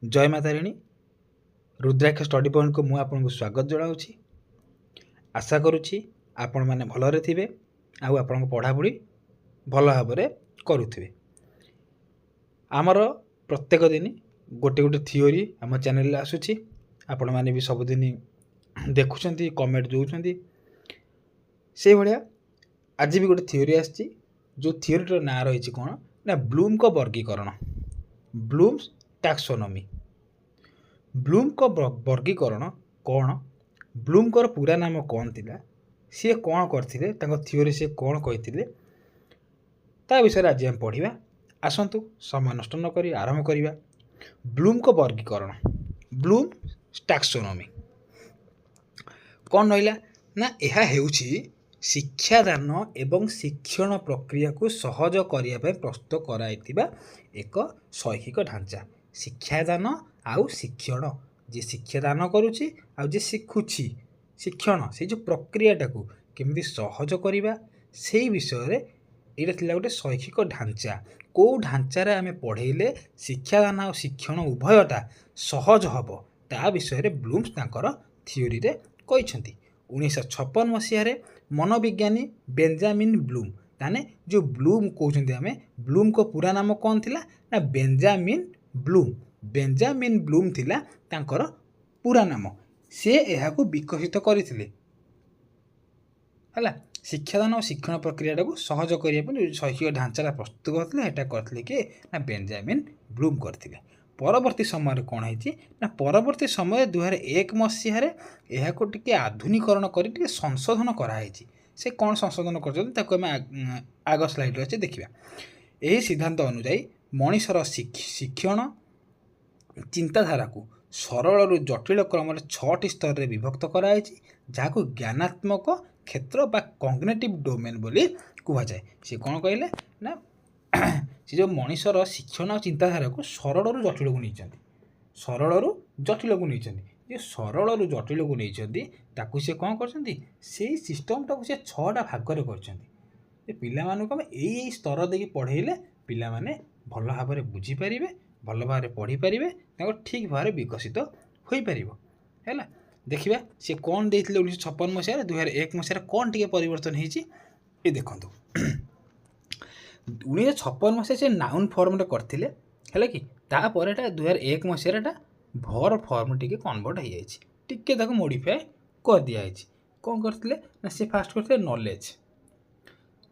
जय माता राणी रुद्राक्ष study point को मुझे आपको स्वागत जनाऊँगी। आशा करुच्ची आपण मैंने भलरे थे आपण पढ़ापढ़ी भल भाव करुवे। आमर प्रत्येक दिन गोटे गोटे थियोरी आम चैनल आसूची, आपण मैंने भी सबुदिन देखुं कमेंट दौरान से भाया। आज भी गोटे थियोरी आसी जो थियोरीटर ना रही कौन ना ब्लूम को वर्गीकरण, ब्लूम्स टैक्सोनॉमी। ब्लूम को वर्गीकरण कौन, ब्लूम को पूरा नाम कौन थिला, सी कौन करथिले, तांको थियोरी से कौन कहिथिले, ता विषय आज हम पढ़िबा। आसंतु समय नष्ट न करी आरंभ करिबा। ब्लूम को वर्गीकरण, ब्लूम टैक्सोनॉमी कौन रहिला ना यह हेउछि शिक्षादान एवं शिक्षण प्रक्रिया को सहज करिया पे प्रस्तुत कराइथिबा एक शैक्षिक ढांचा। शिक्षादान आउ शिक्षण, जे शिक्षादान करुछि आउ जे शिखुछि शिक्षण, से जो प्रक्रियाटा को केमिति सहज करिबा सेही विषय रे एटा थिला गोटे शैक्षिक ढांचा। को ढांचारे आमे पढ़ेइले शिक्षादान आउ शिक्षण उभयटा सहज हबो, ता विषय रे ब्लूम्स तांकर थियोरी रे कहिसंती। 1956 मसीह मनोविज्ञानी बेंजामिन ब्लूम, ताने जो ब्लूम कहते आमे, ब्लूम को पूरा नाम कौन थिला ना बेंजामिन ब्लूम। बेंजामिन ब्लूम थिला तांकर पूरा नाम। से यह को विकसित करथिले हला शिक्षादान और शिक्षण प्रक्रिया को सहज करने शैक्षिक ढांचा प्रस्तुत करथिले। एटा करथिले कि ना बेंजामिन ब्लूम करथिले। परवर्ती समय कौन है ना, परवर्ती समय 2001 मसीह यह को टिके आधुनिकरण कर संशोधन कराई। से कौन संशोधन कर आग स्लाइड अच्छे देखा। यही सिद्धांत अनुजाई मनीषर शिक्षण चिंताधारा को सरल रु जटिल क्रम 6टी स्तर रे विभक्त कराई, जहाँ ज्ञानात्मक क्षेत्र बा कॉग्निटिव डोमेन बोली कह जाए। सी कौन कहले ना से जो मनीषर शिक्षण और चिंताधारा को सरल रु जटिल को नहीं, सरल रु जटिल को नहीं, जे सरल रु जटिल को नहीं ताकू से कौन कर सिस्टमटा को 6टा भाग कर पिला यही स्तर देखिए पढ़ेले पिला माने भल भाव में बुझीपारे, भल भाव में पढ़ी पारे, ठीक भाव में विकसित हो पार है। देखा सी कौन देते 1956 मसीह 2001 मसीह कौन टे परिवर्तन होती ये देखो। 1956 मसीह से नाउन फॉर्म करते है कि तापर 2001 मसीह भर फॉर्म टी कन्वर्ट हो जाए, मोडिफाए कर दिखाई। कौन करते ना सी फास्ट करते नॉलेज,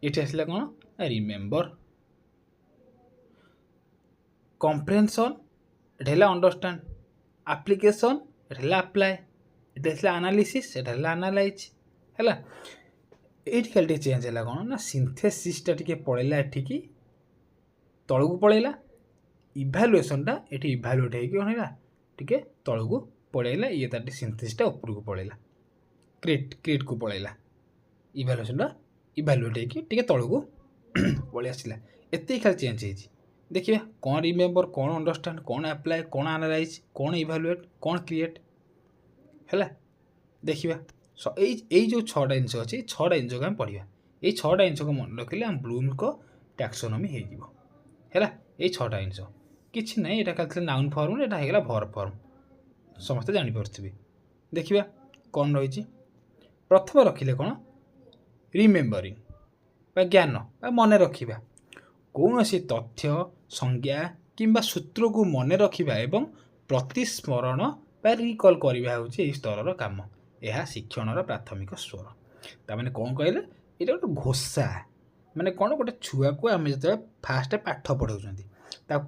ये आसला कौन रिमेम्बर, कम्प्रेhension एटा अंडरस्टैंड, एप्लिकेशन एटा अप्लाई, एटा एनालिसिस एटा एनालाइज है। ये खाली चेंज है कौन ना सिंथेसिसटा टी पड़ेगा एठिकी तलू पड़ेगा, इभालुएसनटा ये इभालुएट होगा टे तलू पड़ेगा, ये तार सिंथेसिसटा ऊपर को पड़ेगा, क्रिएट को पड़ेगा, इभालुएसनटा इभालुएट होके तलू को पलि आसला। एत खाली चेंज हो देखिए कौन रिमेम्बर, कौन अंडरस्टैंड, कौन अप्लाई, कौन एनालाइज, कौन इभालुएट, कौन क्रिएट है। देखिए यही जो 6टा जिनस अच्छी 6टा जिनस को आम पढ़ा, ये 6टा जिनस को मन रखिले आम ब्लूम को टैक्सोनॉमी है। ये 6टा जिनस कि ना, ये खाली नाउन फॉर्म, यहाँ होगा भर फॉर्म, समस्ते जानीपे। देखिए कौन रही प्रथम रखिले कौन रिमेम्बरिंग ज्ञान मन रखा, कौन सी तथ्य संज्ञा किंबा सूत्र को मन रखा एवं प्रतिस्मरण बा रिकल करवा हूँ स्तर काम। यह शिक्षण प्राथमिक स्वर। ताने कौन कहले ये गोटे घोषा, माने कौन गोटे छुआ को आम जो फास्ट पाठ पढ़ाऊँ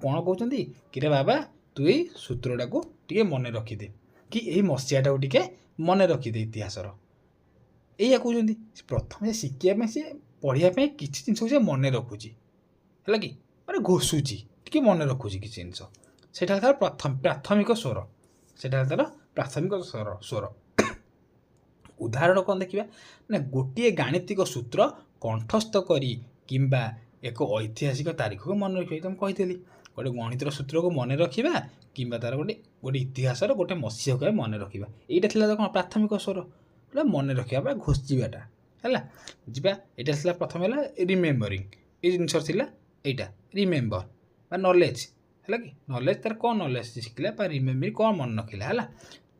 कौन कहते कि रे बाबा तु यही सूत्रटा को टे मन रखिदे, कि यही मसीहाटा को टे मन रखिदे इतिहासर, या कहते प्रथम शिखा से पढ़ापी किसी जिन से मन रखुची है कि माने घोषुची टे मन रखुची किसी जिन से प्राथमिक स्वर, से तार प्राथमिक स्वर। उदाहरण कौन देखा ना गोटे गाणितिक सूत्र कंठस्थ करी किंबा एक ऐतिहासिक तारीख को मन रखा। तुम कही गोटे गणितर सूत्र को मन रखा कि तार गोटे इतिहासर गोटे मसीह को मन रखा, यहाँ कौन प्राथमिक स्वर मन रखा घोषाटा है। जा यहाँ प्रथम है रिमेम्बरिंग, ये जिनस यहाँ रिमेम्बर बा नॉलेज है कि नॉलेज तार कौन नॉलेज शिखला रिमेम्बर कौन मन रखिला है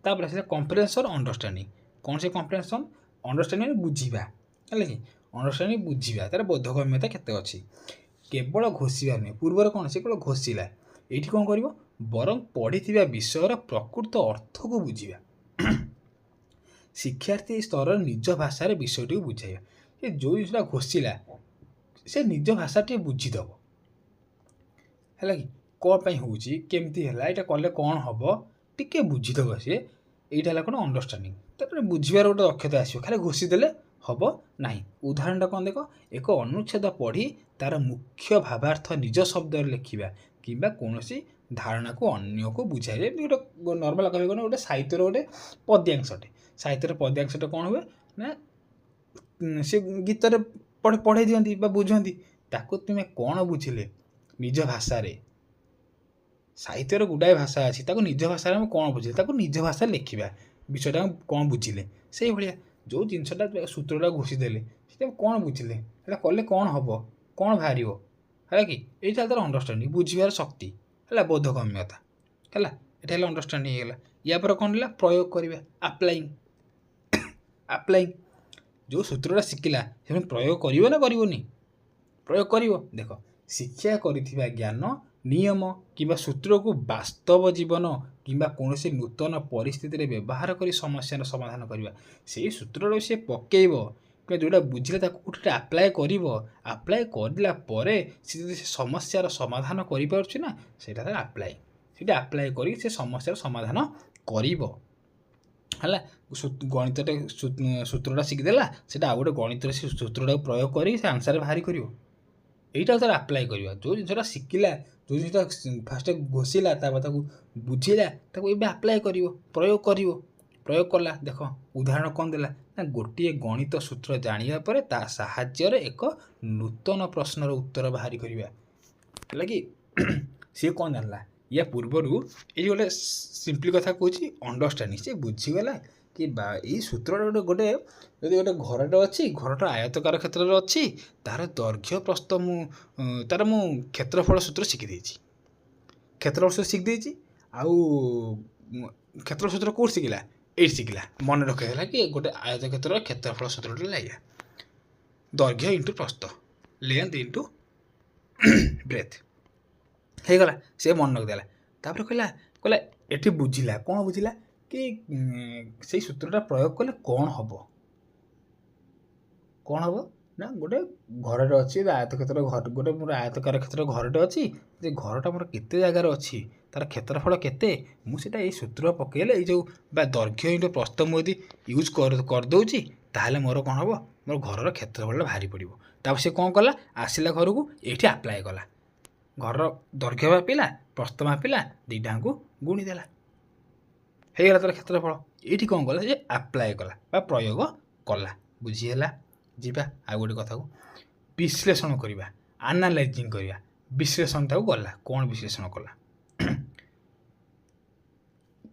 तापर आसा कम्प्रिहेंशन अंडरस्टैंडिंग कौन से कम्प्रिहेंशन अंडरस्टैंडिंग बुझा है कि अंडरस्टैंडिंग बुझा तार बोधगम्यता केते अच्छी केवल घोषिबार नुहे पूर्वर कौन से केवल घोषिला ये कौन कर बरं पढ़ी विषयर प्रकृत अर्थ को बुझा शिक्षार्थी स्तर निज भाषा विषयटी को बुझाइबा ये जो जिनटा घोषिला से निज भाषा टे बुझीदब है कि कौन होची केमती है यहाँ कले कौन हम टे बुझीदब सी यहाँ कौन अंडरस्टैंडिंग तापर बुझार गोटे दक्षता आसो खाली घोषिदेले हम ना उदाहरण कौन देख एक अनुच्छेद पढ़ी तार मुख्य भावार्थ निज शब्द लिखा कि कौन धारणा को अन्य को बुझाए गोटे नर्माल कह गोटे साहित्य गोटे पद्यांशटे साहित्य पद्यांशटे कौन हुए ना सी गीत पढ़े दिखती बुझती ताको तुम्हें कौन बुझिले निज भाषा साहित्यर गुड़ाए भाषा अच्छी निज भाषा कौन बुझे निज भाषा लिखा विषयटा कौन बुझिले से भाया जो जिनसटा सूत्रटा घोषिदेले कौन बुझिले कले कौन हम कौन बाहर है कि यहाँ तार अंडरस्टैंडिंग बुझार शक्ति है बोधगम्यता है ये अंडरस्टैंडिंग होगा या पर कौन है प्रयोग करवा आप्लाइंग आप्लाइंग जो सूत्रटा शिखिला से प्रयोग कर ना करनी प्रयोग कर देख शिक्षा करिथिबा ज्ञान नियम किंबा सूत्र को वास्तव जीवन किंबा कौन से नूतन परिस्थिति व्यवहार कर समस्या समाधान करवा से सूत्र से पकेब कि जोटा बुझे गोटे आप्लाय कर आप्लाय कर समस्यार समाधान करना से आप्लाय से आप्लाय कर समस्यार समाधान कर गणित सूत्रटा शिखिदेला से आ गए गणित सूत्रटा प्रयोग कर आंसर बाहरी कर यहीटा तार आप्लाय करवा जो जिनटा शिखिला जो जिनटा फास्ट घोषिला बुझेला ये आप्लाय कर प्रयोग कला देख उदाहरण कौन देला ना गोटे गणित सूत्र जानिया परे ता साहाय्य एक नूतन प्रश्नर उत्तर बाहरी करवा है कि सी कौन जानला या पूर्वर ये गोटे सिंपली कथा कहूँ अंडरस्टैंडिंग से बुझीगला कि यही सूत्र गोटे यदि गोटे घरटे अच्छी घरटा आयतकार क्षेत्र में अच्छी तार दैर्घ्य प्रस्थ तार मु क्षेत्रफल सूत्र शिखिदे क्षेत्रफल सूत्र शिखिदे आउ क्षेत्र सूत्र कौट शिखिला ये शिखिला मन रखा कि गोटे आयत क्षेत्र क्षेत्रफल सूत्र लगे दैर्घ्य इंटू प्रस्थ लेंथ इंटू ब्रेथ होगला से मन रखिदेला तापर कहला ये बुझिला कौन बुझिला कि से सूत्रटा प्रयोग कले कौन हम ना गोटे घरटे अच्छी आयत क्षेत्र घर गोटे मोर आयतकार क्षेत्र घरटे अच्छी घरटा मोर केते जगार अच्छी तार क्षेत्रफल केते मुझे ये सूत्र पकेले ये जो दैर्घ्य इंटू प्रस्थ मुझे यूज करदे ताहले मोर कौन हम मोर घर क्षेत्रफल बाहरी पड़ो तापर से कौन कला आसला घर को ये आप्लाय कला घर दैर्घ्य मापिला प्रस्थ मापिला दुईटा को गुणीदेला होगा तार क्षेत्रफल ये कौन कला जे आप्लाय कला प्रयोग कला बुझीगला जीवा आ गोटे कथा को विश्लेषण करवा एनालाइजिंग करवा विश्लेषणटा को गला कौन विश्लेषण कला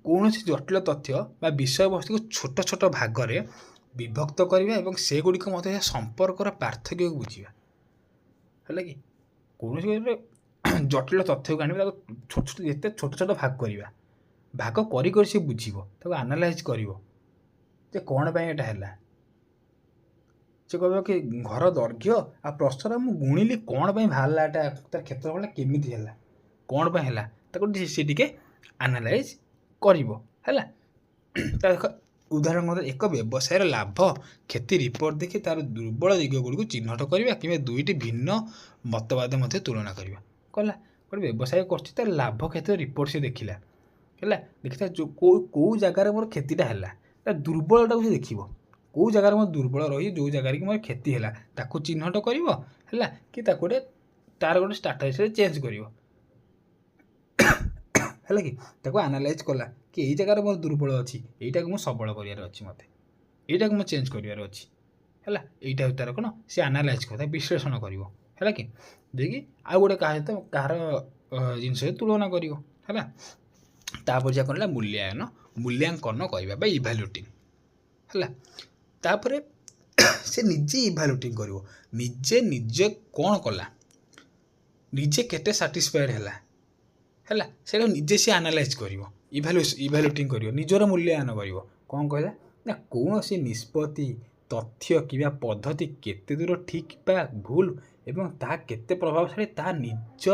कौन जटिल तथ्य विषय वस्तु को छोट छोट भाग में विभक्त करवा से गुड़िक मध्य संपर्कर पार्थक्य को बुझा है कि कौन जटिल तथ्य को आने छोट छोट जिते छोट छोट भाग करवा भाग कर सी बुझे आनालाइज कर कौन पाई एटा है से कह कि घर दैर्घ्य आ प्रश्न मुझे गुणिली कौन पाई बाहरला एटा तार क्षेत्रफल केमी है कौन पाई है सी टे आनालाइज कर उदाहरण एक व्यवसाय लाभ क्षति रिपोर्ट देखी तार दुर्बल दिग गुड़ी चिन्हट करवा कि दुईटी भिन्न मतवाद तुलना करवा कला गोटे व्यवसाय कर लाभ क्षति रिपोर्ट से देखला है देखा जो कौ जगार मोर क्षतिटा है दुर्बलटा को देख कौ जगार मोर दुर्बल रही जो जगार कि मोर क्षति है चिन्हट कर कि तार गोटे स्ट्राटेजी चेंज कर कि आनालाइज कला कि यही जगार मोर दुर्बल अच्छी यहीटा को सबल करार अच्छी मत यहीटा को चेंज करार अच्छी है यहीटा तार कौन सी आनालाइज कर विश्लेषण कर कि देखिए आउ गोटे कह जिनस तुलना कर तापर जा कौन मूल्यांकन मूल्यांकन कहवा इभाल्युटिंग है तापर से निजे इभाल्युटिंग कर निजे निजे कौन कला निजे केते साटिस्फाइड है ହେଲା ସେଇଟା ନିଜେ ସେ ଆନାଲାଇଜ୍ କରିବ, ଇଭାଲୁଏଟିଂ କରିବ, ନିଜର ମୂଲ୍ୟାୟନ କରିବ। କ'ଣ କହିଲା ନା କୌଣସି ନିଷ୍ପତ୍ତି, ତଥ୍ୟ କିମ୍ବା ପଦ୍ଧତି କେତେ ଦୂର ଠିକ୍ ବା ଭୁଲ ଏବଂ ତାହା କେତେ ପ୍ରଭାବଶାଳୀ ତାହା ନିଜ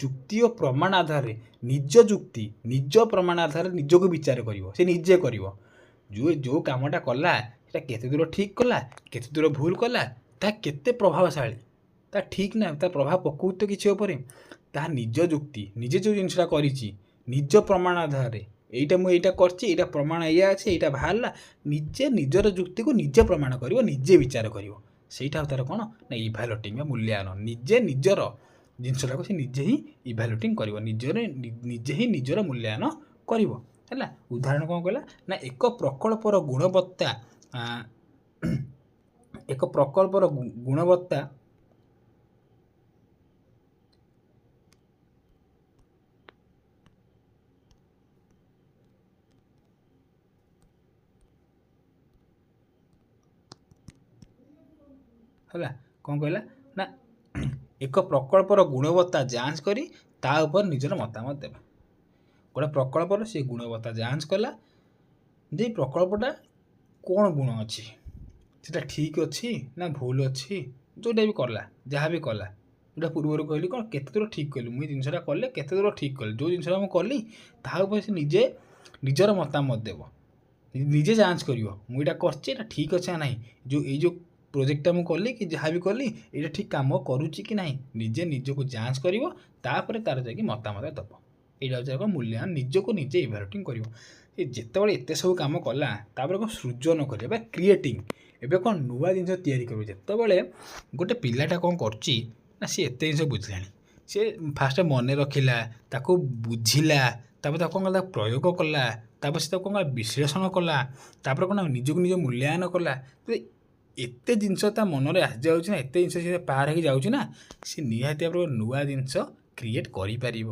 ଯୁକ୍ତି ଓ ପ୍ରମାଣ ଆଧାରରେ, ନିଜ ଯୁକ୍ତି ନିଜ ପ୍ରମାଣ ଆଧାରରେ ନିଜକୁ ବିଚାର କରିବ, ସେ ନିଜେ କରିବ। ଯେଉଁ କାମଟା କଲା ସେଟା କେତେ ଦୂର ଠିକ୍ କଲା, କେତେ ଦୂର ଭୁଲ କଲା, ତାହା କେତେ ପ୍ରଭାବଶାଳୀ, ତା ଠିକ୍ ନା ତା ପ୍ରଭାବ ପକଉଛି ତ କିଛି ଉପରେ, ତାହା ନିଜ ଯୁକ୍ତି, ନିଜେ ଯେଉଁ ଜିନିଷଟା କରିଛି ନିଜ ପ୍ରମାଣ ଆଧାରରେ, ମୁଁ ଏଇଟା କରିଛି, ଏଇଟା ପ୍ରମାଣ ଏଇଆ ଅଛି, ଏଇଟା ବାହାରିଲା, ନିଜେ ନିଜର ଯୁକ୍ତିକୁ ନିଜେ ପ୍ରମାଣ କରିବ, ନିଜେ ବିଚାର କରିବ। ସେଇଟା ତାର କ'ଣ ନା ଇଭାଲୁଏଟିଂ ବା ମୂଲ୍ୟାୟନ। ନିଜେ ନିଜର ଜିନିଷଟାକୁ ସେ ନିଜେ ହିଁ ଇଭାଲୁଏଟିଂ କରିବ, ନିଜେ ହିଁ ନିଜର ମୂଲ୍ୟାୟନ କରିବ। ହେଲା ଉଦାହରଣ କ'ଣ କହିଲା ନା ଏକ ପ୍ରକଳ୍ପର ଗୁଣବତ୍ତା ହେଲା କ'ଣ କହିଲା ନା ଏକ ପ୍ରକଳ୍ପର ଗୁଣବତ୍ତା ଯାଞ୍ଚ କରି ତା ଉପରେ ନିଜର ମତାମତ ଦେବା। ଗୋଟେ ପ୍ରକଳ୍ପର ସେ ଗୁଣବତ୍ତା ଯାଞ୍ଚ କଲା ଯେ ପ୍ରକଳ୍ପଟା କ'ଣ ଗୁଣ ଅଛି, ସେଟା ଠିକ୍ ଅଛି ନା ଭୁଲ ଅଛି, ଯେଉଁଟା ବି କଲା, ଯାହା ବି କଲା, ଯେଉଁଟା ପୂର୍ବରୁ କହିଲି କ'ଣ କେତେ ଦୂର ଠିକ୍ କଲି, ମୁଁ ଏ ଜିନିଷଟା କଲେ କେତେ ଦୂର ଠିକ୍ କଲି, ଯେଉଁ ଜିନିଷଟା ମୁଁ କଲି ତାହା ଉପରେ ସେ ନିଜେ ନିଜର ମତାମତ ଦେବ, ନିଜେ ଯାଞ୍ଚ କରିବ, ମୁଁ ଏଇଟା କରିଛି ଏଇଟା ଠିକ୍ ଅଛି ନା ନାହିଁ, ଯେଉଁ ପ୍ରୋଜେକ୍ଟଟା ମୁଁ କଲି କି ଯାହା ବି କଲି ଏଇଟା ଠିକ୍ କାମ କରୁଛି କି ନାହିଁ, ନିଜେ ନିଜକୁ ଯାଞ୍ଚ କରିବ, ତାପରେ ତାର ଯାଇକି ମତାମତ ଦେବ। ଏଇଟା ହେଉଛି ଏକ ମୂଲ୍ୟାୟନ, ନିଜକୁ ନିଜେ ଇଭାଲୁଏଟିଂ କରିବ। ଯେତେବେଳେ ଏତେ ସବୁ କାମ କଲା ତାପରେ କ'ଣ ସୃଜନ କରିବା ବା କ୍ରିଏଟିଂ, ଏବେ କ'ଣ ନୂଆ ଜିନିଷ ତିଆରି କରିବ। ଯେତେବେଳେ ଗୋଟେ ପିଲାଟା କ'ଣ କରୁଛି ନା ସେ ଏତେ ଜିନିଷ ବୁଝିଲାଣି, ସେ ଫାଷ୍ଟ ମନେ ରଖିଲା, ତାକୁ ବୁଝିଲା, ତାପରେ ତାକୁ କ'ଣ କଲା ପ୍ରୟୋଗ କଲା, ତାପରେ ସେ ତାକୁ କ'ଣ ବିଶ୍ଳେଷଣ କଲା, ତାପରେ କ'ଣ ନିଜକୁ ନିଜ ମୂଲ୍ୟାୟନ କଲା। ଏତେ ଜିନିଷ ତା ମନରେ ଆସିଯାଉଛି ନା, ଏତେ ଜିନିଷ ସେ ପାର ହେଇକି ଯାଉଛି ନା, ସେ ନିହାତି ଭାବରେ ନୂଆ ଜିନିଷ କ୍ରିଏଟ୍ କରିପାରିବ।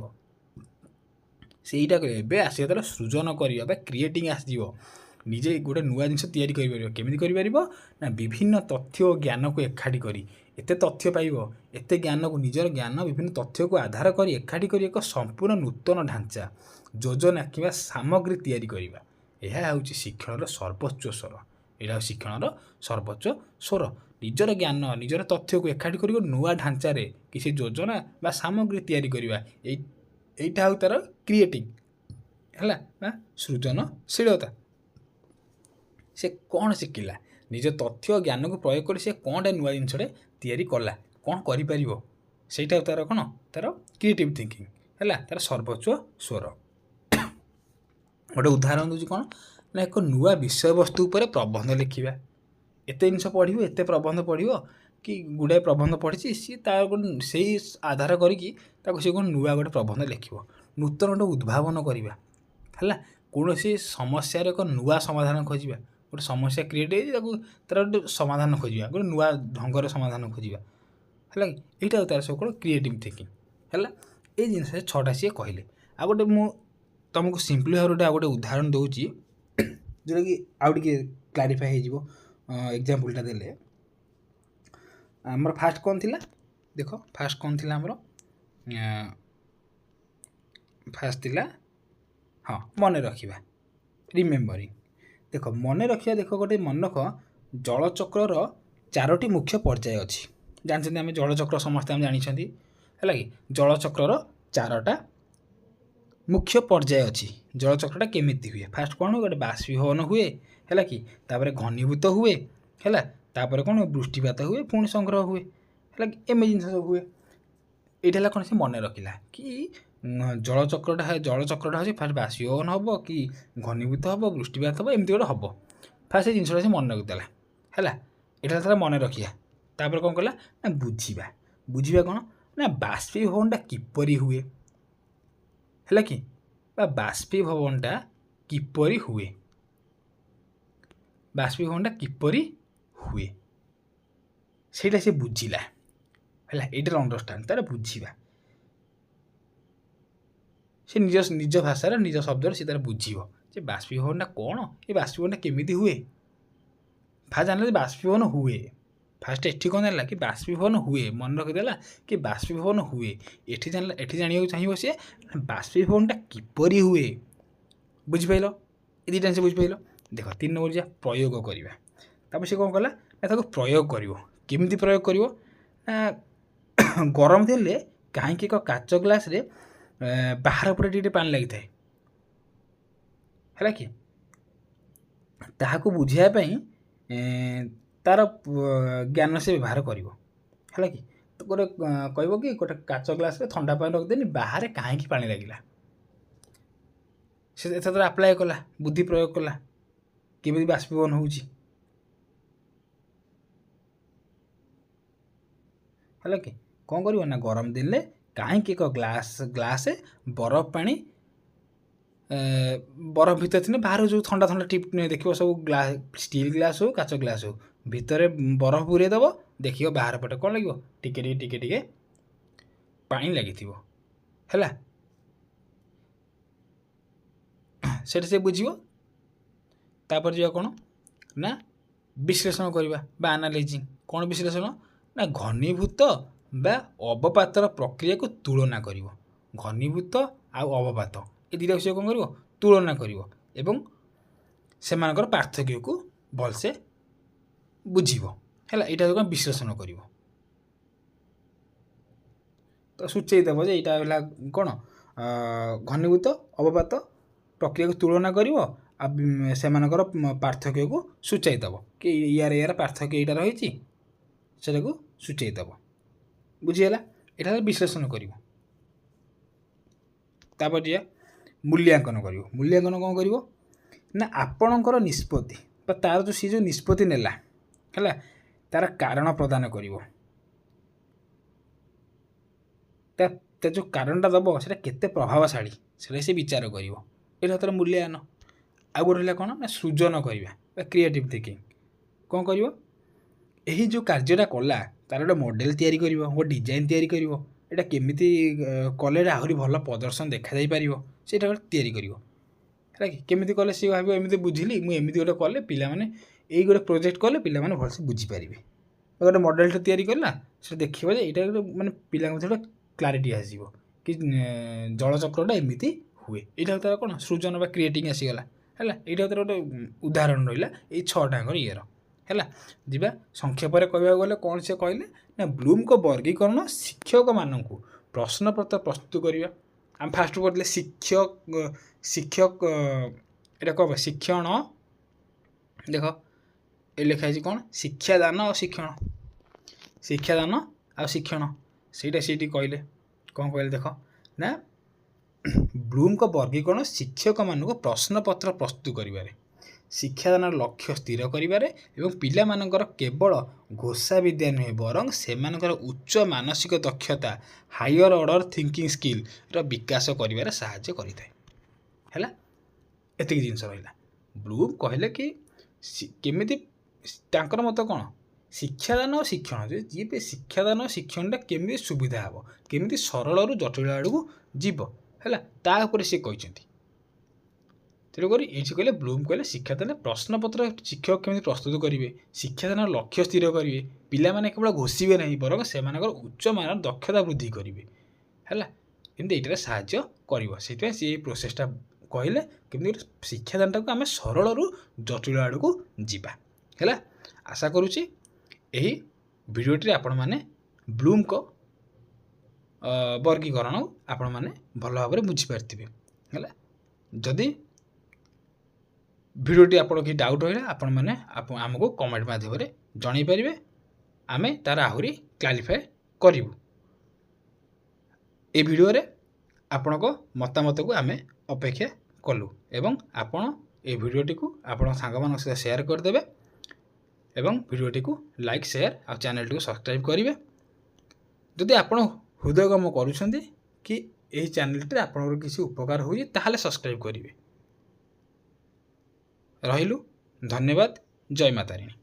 ସେଇଟା ଏବେ ଆସିବ ତାର ସୃଜନ କରିବା ବା କ୍ରିଏଟିଂ ଆସିଯିବ, ନିଜେ ଗୋଟେ ନୂଆ ଜିନିଷ ତିଆରି କରିପାରିବ। କେମିତି କରିପାରିବ ନା ବିଭିନ୍ନ ତଥ୍ୟ ଓ ଜ୍ଞାନକୁ ଏକାଠି କରି, ଏତେ ତଥ୍ୟ ପାଇବ, ଏତେ ଜ୍ଞାନକୁ, ନିଜର ଜ୍ଞାନ ବିଭିନ୍ନ ତଥ୍ୟକୁ ଆଧାର କରି ଏକାଠି କରି ଏକ ସମ୍ପୂର୍ଣ୍ଣ ନୂତନ ଢାଞ୍ଚା, ଯୋଜନା କିମ୍ବା ସାମଗ୍ରୀ ତିଆରି କରିବା। ଏହା ହେଉଛି ଶିକ୍ଷଣର ସର୍ବୋଚ୍ଚ ସ୍ୱର। ଏଇଟା ହେଉଛି ଶିକ୍ଷଣର ସର୍ବୋଚ୍ଚ ସ୍ୱର। ନିଜର ଜ୍ଞାନ, ନିଜର ତଥ୍ୟକୁ ଏକାଠି କରି ନୂଆ ଢାଞ୍ଚାରେ କିଛି ଯୋଜନା ବା ସାମଗ୍ରୀ ତିଆରି କରିବା, এইটা ହଉ ତାର କ୍ରିଏଟିଂ ହେଲା ନା ସୃଜନଶୀଳତା। ସେ କ'ଣ ଶିଖିଲା, ନିଜ ତଥ୍ୟ ଜ୍ଞାନକୁ ପ୍ରୟୋଗ କରି ସେ କ'ଣଟା ନୂଆ ଜିନିଷଟେ ତିଆରି କଲା, କ'ଣ କରିପାରିବ, ସେଇଟା ତାର କ'ଣ ତାର କ୍ରିଏଟିଭ୍ ଥିଙ୍କିଂ ହେଲା, ତାର ସର୍ବୋଚ୍ଚ ସ୍ୱର। ଗୋଟେ ଉଦାହରଣ ଦେଉଛି କ'ଣ ନା ଏକ ନୂଆ ବିଷୟବସ୍ତୁ ଉପରେ ପ୍ରବନ୍ଧ ଲେଖିବା। ଏତେ ଜିନିଷ ପଢ଼ିବ, ଏତେ ପ୍ରବନ୍ଧ ପଢ଼ିବ କି ଗୁଡ଼ାଏ ପ୍ରବନ୍ଧ ପଢ଼ିଛି, ସିଏ ତାର ସେଇ ଆଧାର କରିକି ତାକୁ ସେ କ'ଣ ନୂଆ ଗୋଟେ ପ୍ରବନ୍ଧ ଲେଖିବ। ନୂତନ ଗୋଟେ ଉଦ୍ଭାବନ କରିବା ହେଲା, କୌଣସି ସମସ୍ୟାର ଏକ ନୂଆ ସମାଧାନ ଖୋଜିବା, ଗୋଟେ ସମସ୍ୟା କ୍ରିଏଟ୍ ହେଇଛି ତାକୁ ତାର ଗୋଟେ ସମାଧାନ ଖୋଜିବା, ଗୋଟେ ନୂଆ ଢଙ୍ଗର ସମାଧାନ ଖୋଜିବା ହେଲା କି, ଏଇଟା ତାର ସବୁ କ'ଣ କ୍ରିଏଟିଭ୍ ଥିଙ୍କିଂ ହେଲା। ଏଇ ଜିନିଷ 6ଟା ସିଏ କହିଲେ। ଆଉ ଗୋଟେ ମୁଁ ତୁମକୁ ସିମ୍ପଲି ଭାବରେ ଆଉ ଗୋଟେ ଉଦାହରଣ ଦେଉଛି ଯେଉଁଟାକି ଆଉ ଟିକେ କ୍ଲାରିଫାଏ ହେଇଯିବ। ଏକ୍ଜାମ୍ପଲ୍ଟା ଦେଲେ ଆମର ଫାଷ୍ଟ କ'ଣ ଥିଲା, ଦେଖ ଫାଷ୍ଟ କ'ଣ ଥିଲା ଆମର, ଫାଷ୍ଟ ଥିଲା ହଁ ମନେ ରଖିବା, ରିମେମ୍ବରିଂ। ଦେଖ ମନେ ରଖିବା, ଦେଖ ଗୋଟେ ମନେ ରଖ ଜଳଚକ୍ରର 4ଟି ମୁଖ୍ୟ ପର୍ଯ୍ୟାୟ ଅଛି। ଜାଣିଛନ୍ତି ଆମେ ଜଳଚକ୍ର ସମସ୍ତେ ଆମେ ଜାଣିଛନ୍ତି ହେଲା କି, ଜଳଚକ୍ରର 4ଟା ମୁଖ୍ୟ ପର୍ଯ୍ୟାୟ ଅଛି। ଜଳଚକ୍ରଟା କେମିତି ହୁଏ, ଫାଷ୍ଟ କ'ଣ ଗୋଟେ ବାଷ୍ପୀଭବନ ହୁଏ ହେଲା କି, ତାପରେ ଘନୀଭୂତ ହୁଏ ହେଲା, ତାପରେ କ'ଣ ବୃଷ୍ଟିପାତ ହୁଏ, ପୁଣି ସଂଗ୍ରହ ହୁଏ ହେଲା କି, ଏମିତି ଜିନିଷ ସବୁ ହୁଏ। ଏଇଟା ହେଲା କ'ଣ ସେ ମନେ ରଖିଲା କି ଜଳଚକ୍ରଟା ହେଉଛି ଫାଷ୍ଟ ବାଷ୍ପୀଭବନ ହେବ କି ଘନୀଭୂତ ହେବ, ବୃଷ୍ଟିପାତ ହେବ, ଏମିତି ଗୋଟେ ହେବ। ଫାଷ୍ଟ ସେ ଜିନିଷଟା ସେ ମନେ ରଖିଦେଲା ହେଲା, ଏଇଟା ତାର ମନେ ରଖିବା। ତାପରେ କ'ଣ କଲା ନା ବୁଝିବା। ବୁଝିବା କ'ଣ ନା ବାଷ୍ପୀଭବନଟା କିପରି ହୁଏ ହେଲା କି, ବା ବାଷ୍ପୀଭବନଟା କିପରି ହୁଏ, ବାଷ୍ପୀଭବନଟା କିପରି ହୁଏ ସେଇଟା ସେ ବୁଝିଲା ହେଲା। ଏଇଟାର ଅଣ୍ଡରଷ୍ଟାଣ୍ଡ ତାର ବୁଝିବା, ସେ ନିଜ ଭାଷାରେ ନିଜ ଶବ୍ଦରେ ସେ ତାର ବୁଝିବ ଯେ ବାଷ୍ପୀଭବନଟା କ'ଣ, ଏ ବାଷ୍ପୀଭବନଟା କେମିତି ହୁଏ। ଫାଷ୍ଟ ଜାଣିଲେ ଯେ ବାଷ୍ପୀଭବନ ହୁଏ फास्ट एठी कौन है कि बाष्पीभवन हुए मन रखिदेला कि बाष्पीभवन हुए एठी जानला एठी जानियो चाहिए सी बाष्पीभवनटा किपरि हुए बुझिपाइल ए दुईटा से बुझिपाइल देख 3 नंबर जा प्रयोग करवा तापर से कौन कला ताको प्रयोग करिवो केमिति प्रयोग करिवो गरम देले कहीं एक काच ग्लास रे बाहर पटे टे पानी लगी थाए है कि ताहाको बुझाई तार ज्ञान से व्यवहार कर कि तो गोटे कह कि गोटे काच ग्लास रे ठंडा पानी रखदेनी बाहर कहीं पानी लगिला से एथर आप्लाय कला बुद्धि प्रयोग कला केमी बाष्पीभवन होउची है कि कौन कर ना गरम दिन में कहीं एक ग्लास बरफ पानी बरफ भीतर थी बाहर जो ठंडा ठंडा टिप देखो सब ग्लास स्टील ग्लास हो काच ग्लास हो भितर बरफ पूरे दब देख बाहर पटे कौन लगे टिके टिके टिके पानी लगी है से बुझ तापर जा कौन ना विश्लेषण करवा एनालाइजिंग कौन विश्लेषण ना घनीभूत बा अवपातर प्रक्रिया को तुलना कर घनीभूत आउ अवपात ये दुटा विषय कौन कर तुलना कर सेमानकर पार्थक्य को भलसे बुझीब है यहाँ विश्लेषण कर तो सूचईदेव जे यहाँ कौन घनीभूत अवपात प्रक्रिया को तुलना कर सेमानकर पार्थक्य को सूचईदेव कि यार पार्थक्य यहाँ रही से सूचईदेव बुझीगला यहाँ विश्लेषण कर दिया मूल्यांकन कर मूल्यांकन कौन कर ना आपणकर निष्पत्ति तार जो सी जो निष्पत्ति नेला है तार कारण प्रदान कर जो कारणटा दब से केते प्रभावशाली से विचार कर तार मूल्यांकन आउ गोटे कौन ना सृजन करवा क्रिएटिव थिंकिंग कौन कर यही जो कार्यटा कला तार गोटे मॉडल तैयारी करिवो गो डिजाइन तैयारी करिवो एटा केमिति कले आहुरी भल प्रदर्शन देखा जाई पारिवो सेटा गोटे तैयारी करिवो है कि केमिति कले सी भाव एमिति बुझिली मु एमिति गोटे कले पिला माने एई गोटे प्रोजेक्ट कले पिला माने भलसे बुझी पारिबे गोटे मॉडलटा तैयारी करला से देखिबो जे एटा माने पिला मते क्लारिटी आसीबो कि जलचक्रटा एमिति हुए एटा तार कोन सृजन बा क्रिएटिंग आसीगला है एटा तार गोटे उदाहरण रहिला एई 6टा इयर है जीवा संक्षेप कहवा गले कौन से कहले ना ब्लूम को वर्गीकरण शिक्षक मानक प्रश्नपत्र प्रस्तुत करवा आम फास्ट पढ़ले शिक्षक शिक्षक एटा कह शिक्षण देख ये लिखाई कौन शिक्षादान और शिक्षण शिक्षादान आ शिक्षण ସେଇଟା ସେଇଠି कहले कौन कहले देख ना ब्लूम को वर्गीकरण शिक्षक मानक प्रश्नपत्र प्रस्तुत करिवारे शिक्षादान लक्ष्य स्थिर करिवारे एवं पिला मानकर केवल घोषा विद्या नुहे बरं सेमानकर उच्च मानसिक दक्षता हायर ऑर्डर थिंकिंग स्किल रो विकास करिवारे सहायता करिथाय हैला एतिक जिंस रहिला ब्लूम कहले कि केमिति तांकर मत कोन शिक्षादान और शिक्षण जी पे शिक्षादान और शिक्षणटा केमिति सुविधा हेबो केमिति सरल रु जटिल आडू जीव हैला ता ऊपर से कहते तेणुक ये कहले ब्लूम कहले शिक्षादान प्रश्नपत्र शिक्षक केमी प्रस्तुत करेंगे शिक्षादान लक्ष्य स्थिर करेंगे पिला माने केवल घोषिबे नहीं बरं से उच्च मान दक्षता वृद्धि करेंगे है एमती ये साहाय्य कर सी प्रोसेसटा कहले केमी शिक्षादानटा को आम सरल रु जटिल आड़ को जीवा है आशा करुच्ची यही भिडियोटी आपण मैंने ब्लूम को वर्गीकरण आपण मैंने भल भाव में बुझीपारे है जदि भिडियोटी आपन कि डाउट रहा आपण मैंने आमको कमेंट माध्यम जन पारे आम तार आहरी क्लारिफाए करूँ ये भिडियो रे आपण को मतामत को आम अपेक्षा कलु एवं आपण ये भिडियोटी को आपण सांग मान सहित शेयर करदे एवं भिडियोटी को लाइक शेयर और चैनल टी को सब्सक्राइब करेंगे जदि आपण हृदयगम करुँच कि यही चैनल आपन किसी उपकार होई ताहले सब्सक्राइब करेंगे रहिलु धन्यवाद जय मातारिणी।